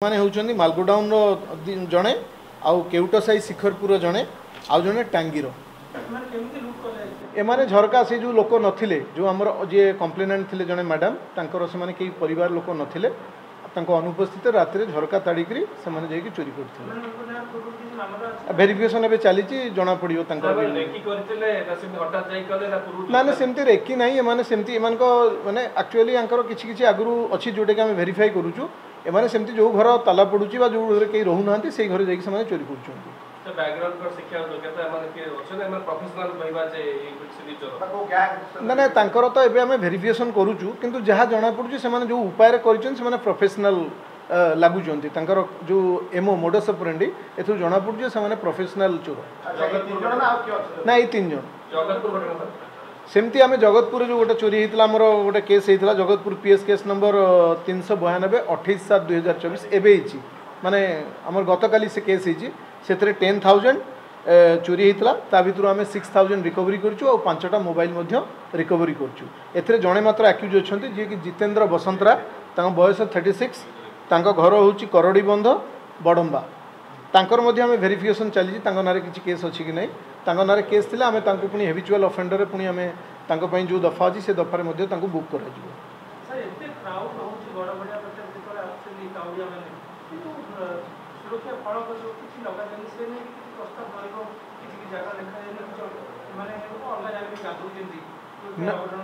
माने होउचंदी मालगोडाउन रो जणे आउ केउटसाई शिखरपुर जणे आउ जणे टांगीरो एमाने झरका से जो लोक नथिले जो हमर जे कंप्लेनेंट थिले जणे मैडम तांकर से माने केई परिवार लोक नथिले तांको अनुपस्थित रात्रि झरका ताड़ीकरी से माने जेकी चोरी करथिले वेरिफिकेशन एबे चलीची जना पड़ियो तांकर रेकी करथिले रसिम हटात जाई कले ना पुरु ना सेमती रेकी नाही एमाने सेमती एमान को माने एक्चुअली आंकर किछि किछि आगुरु अछि जोटे के हम वेरीफाई करूछु एमाने सेमती जो घर ताला पडुची बा जो घर केई रहु नांती सेई घर जाई से माने चोरी करछुंती तो बैकग्राउंड पर शिक्षा योग्यता माने के अछि ना प्रोफेशनल बहिबा जे ई सिग्नेचर ना ना तांकर तो एबे हमें वेरिफिकेशन करूछु किंतु जहा जना पडुची से माने जो उपाय रे करछन से माने प्रोफेशनल लागु जंती तांकर जो एमओ मोडस ऑपरेंडी एथु जना पडुची से माने प्रोफेशनल चोर ना ई तीन जण जगतपुर घटना सेमती आम जगतपुर जो गोटे चोरी होता आमर गोटे केस होता जगतपुर पीएस केस नंबर 392 28/7/2024 एवं माने आमर गतकाली से केस से 10,000 चोरी होता भर आम 6,000 रिकवरी करूँ और 5टा मोबाइल रिकवरी करूँ जड़े मात्र आक्यूज अच्छा जी कि जितेंद्र बसंतरा बयस 36 घर हूँ करड़ी बंध बड़म्बा तांकर मध्य आम वेरिफिकेशन चली ना किसी केस अच्छी कि नहीं ना केस थे आम पुणी हेबिचुआल अफेंडर पुणी आम जो दफा अच्छी से दफार बुक कर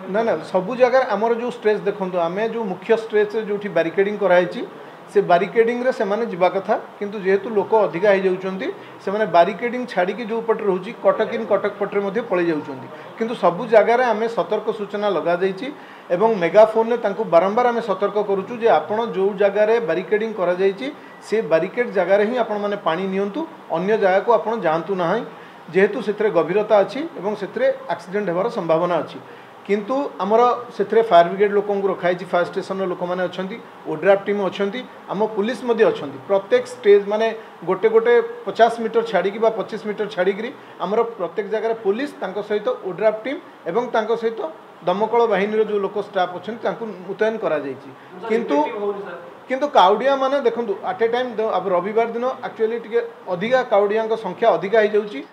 ना ना सबू जगह आमर जो स्ट्रेच देखो आम जो मुख्य स्ट्रेच जो बैरिकेडिंग कराई से बैरिकेडिंग रे से माने जिबा कथा किंतु जेहेतु लोक अधिका हो जाउछंती से माने बैरिकेडिंग छाड़ी की जो पटे रहउची कटक इन कटक पटे मध्ये पळै जाउछंती किंतु सबु जगह रे आमे सतर्क सूचना लगा जाईची एवं मेगाफोन ने तांको बारंबार आमे सतर्क करूछु जे आपण जो जगह रे बैरिकेडिंग करा जाईची से बैरिकेड जगह रे ही आपण माने पानी नियंतु अन्य जगह को आपण जानतु नाही जेहेतु सेथरे गभीरता अछि एवं सेथरे एक्सीडेंट हेबार संभावना अछि किंतु आमर से फायर ब्रिगेड लोक रखाई फायर स्टेशन लोक मैंने अच्छा ओड्राफ टीम अच्छा आम पुलिस अच्छा प्रत्येक स्टेज माने गोटे गोटे 50 मीटर छाड़ी 25 मीटर छाड़ी आमर प्रत्येक जगह पुलिस सहित ओड्राफ टीम एवं सहित दमकल बाहिनी जो लोक स्टाफ अच्छा मुतयन किंतु काउडिया माने देखो एट ए टाइम रविवार दिन एक्चुअली अधिका काउडिया संख्या अधिका हो जाउची।